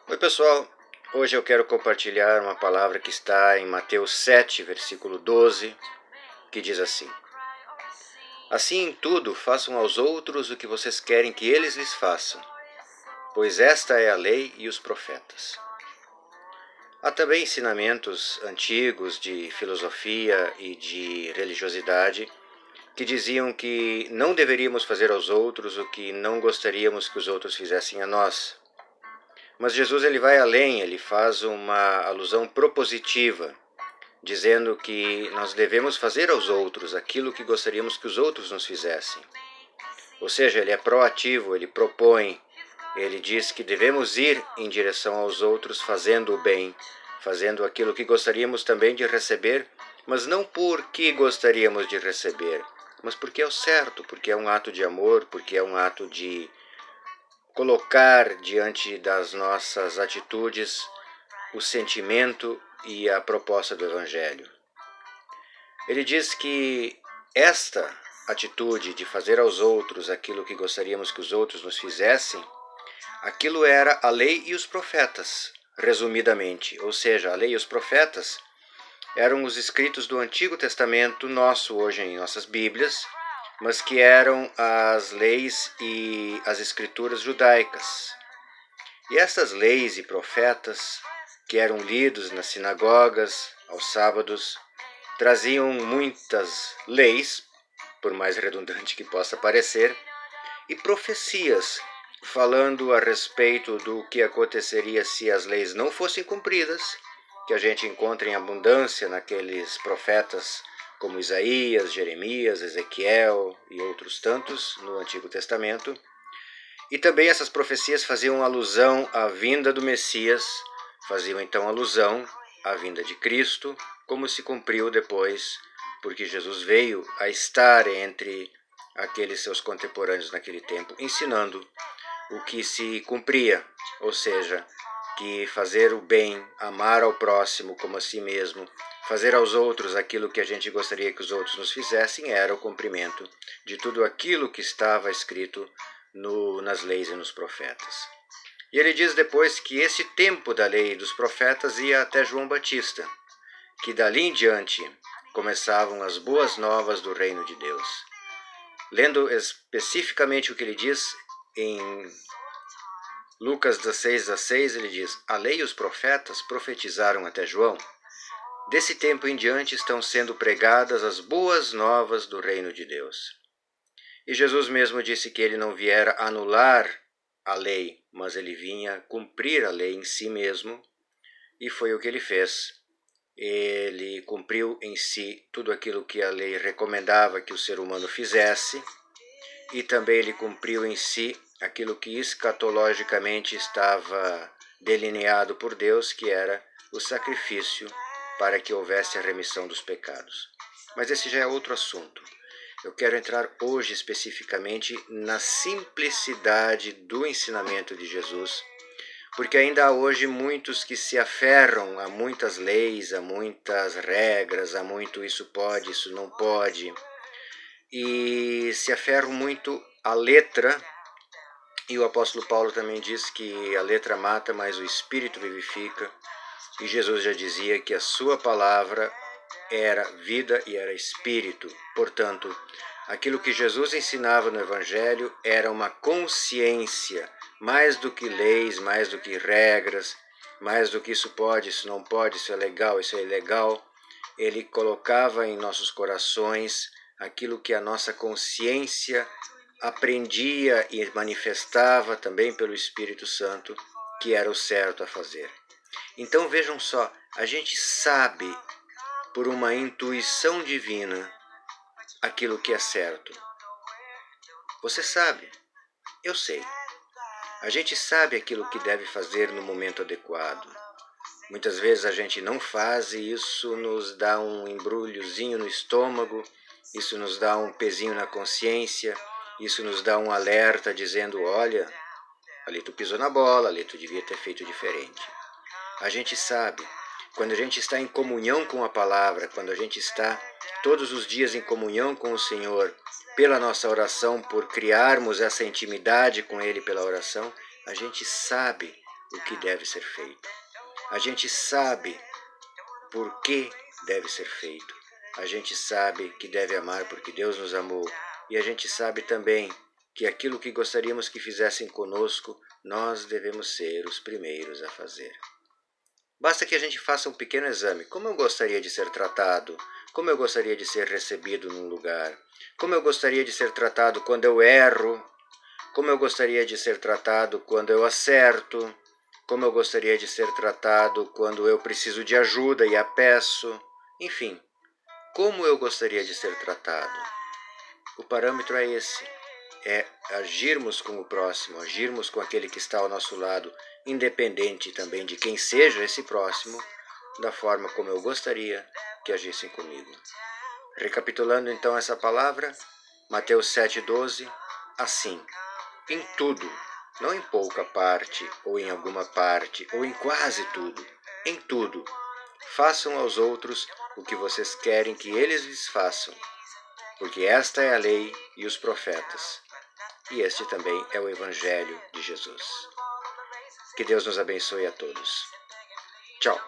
Oi pessoal, hoje eu quero compartilhar uma palavra que está em Mateus 7, versículo 12, que diz assim: Assim em tudo façam aos outros o que vocês querem que eles lhes façam, pois esta é a lei e os profetas. Há também ensinamentos antigos de filosofia e de religiosidade que diziam que não deveríamos fazer aos outros o que não gostaríamos que os outros fizessem a nós. Mas Jesus ele vai além, ele faz uma alusão propositiva, dizendo que nós devemos fazer aos outros aquilo que gostaríamos que os outros nos fizessem. Ou seja, ele é proativo, ele propõe, ele diz que devemos ir em direção aos outros fazendo o bem, fazendo aquilo que gostaríamos também de receber, mas não porque gostaríamos de receber, mas porque é o certo, porque é um ato de amor, porque é um ato de colocar diante das nossas atitudes o sentimento e a proposta do Evangelho. Ele diz que esta atitude de fazer aos outros aquilo que gostaríamos que os outros nos fizessem, aquilo era a lei e os profetas, resumidamente. Ou seja, a lei e os profetas eram os escritos do Antigo Testamento nosso hoje em nossas Bíblias, mas que eram as leis e as escrituras judaicas. E estas leis e profetas, que eram lidos nas sinagogas aos sábados, traziam muitas leis, por mais redundante que possa parecer, e profecias, falando a respeito do que aconteceria se as leis não fossem cumpridas, que a gente encontra em abundância naqueles profetas como Isaías, Jeremias, Ezequiel e outros tantos no Antigo Testamento. E também essas profecias faziam alusão à vinda do Messias, faziam então alusão à vinda de Cristo, como se cumpriu depois, porque Jesus veio a estar entre aqueles seus contemporâneos naquele tempo, ensinando o que se cumpria, ou seja, que fazer o bem, amar ao próximo como a si mesmo, fazer aos outros aquilo que a gente gostaria que os outros nos fizessem, era o cumprimento de tudo aquilo que estava escrito nas leis e nos profetas. E ele diz depois que esse tempo da lei e dos profetas ia até João Batista, que dali em diante começavam as boas novas do reino de Deus. Lendo especificamente o que ele diz em Lucas 16:6, ele diz: A lei e os profetas profetizaram até João. Desse tempo em diante estão sendo pregadas as boas novas do reino de Deus. E Jesus mesmo disse que ele não viera anular a lei, mas ele vinha cumprir a lei em si mesmo, e foi o que ele fez. Ele cumpriu em si tudo aquilo que a lei recomendava que o ser humano fizesse, e também ele cumpriu em si aquilo que escatologicamente estava delineado por Deus, que era o sacrifício para que houvesse a remissão dos pecados. Mas esse já é outro assunto. Eu quero entrar hoje especificamente na simplicidade do ensinamento de Jesus, porque ainda há hoje muitos que se aferram a muitas leis, a muitas regras, a muito isso pode, isso não pode, e se aferram muito à letra, e o apóstolo Paulo também diz que a letra mata, mas o Espírito vivifica, e Jesus já dizia que a sua palavra era vida e era espírito. Portanto, aquilo que Jesus ensinava no Evangelho era uma consciência, mais do que leis, mais do que regras, mais do que isso pode, isso não pode, isso é legal, isso é ilegal. Ele colocava em nossos corações aquilo que a nossa consciência aprendia e manifestava também pelo Espírito Santo, que era o certo a fazer. Então vejam só, a gente sabe por uma intuição divina aquilo que é certo. Você sabe, eu sei. A gente sabe aquilo que deve fazer no momento adequado. Muitas vezes a gente não faz e isso nos dá um embrulhozinho no estômago, isso nos dá um pezinho na consciência, isso nos dá um alerta dizendo, olha, ali tu pisou na bola, ali tu devia ter feito diferente. A gente sabe. Quando a gente está em comunhão com a palavra, quando a gente está todos os dias em comunhão com o Senhor, pela nossa oração, por criarmos essa intimidade com Ele pela oração, a gente sabe o que deve ser feito. A gente sabe por que deve ser feito. A gente sabe que deve amar porque Deus nos amou. E a gente sabe também que aquilo que gostaríamos que fizessem conosco, nós devemos ser os primeiros a fazer. Basta que a gente faça um pequeno exame. Como eu gostaria de ser tratado? Como eu gostaria de ser recebido num lugar? Como eu gostaria de ser tratado quando eu erro? Como eu gostaria de ser tratado quando eu acerto? Como eu gostaria de ser tratado quando eu preciso de ajuda e a peço? Enfim, como eu gostaria de ser tratado? O parâmetro é esse. É agirmos com o próximo, agirmos com aquele que está ao nosso lado, independente também de quem seja esse próximo, da forma como eu gostaria que agissem comigo. Recapitulando então essa palavra, Mateus 7,12, assim, em tudo, não em pouca parte, ou em alguma parte, ou em quase tudo, em tudo, façam aos outros o que vocês querem que eles lhes façam, porque esta é a lei e os profetas. E este também é o Evangelho de Jesus. Que Deus nos abençoe a todos. Tchau.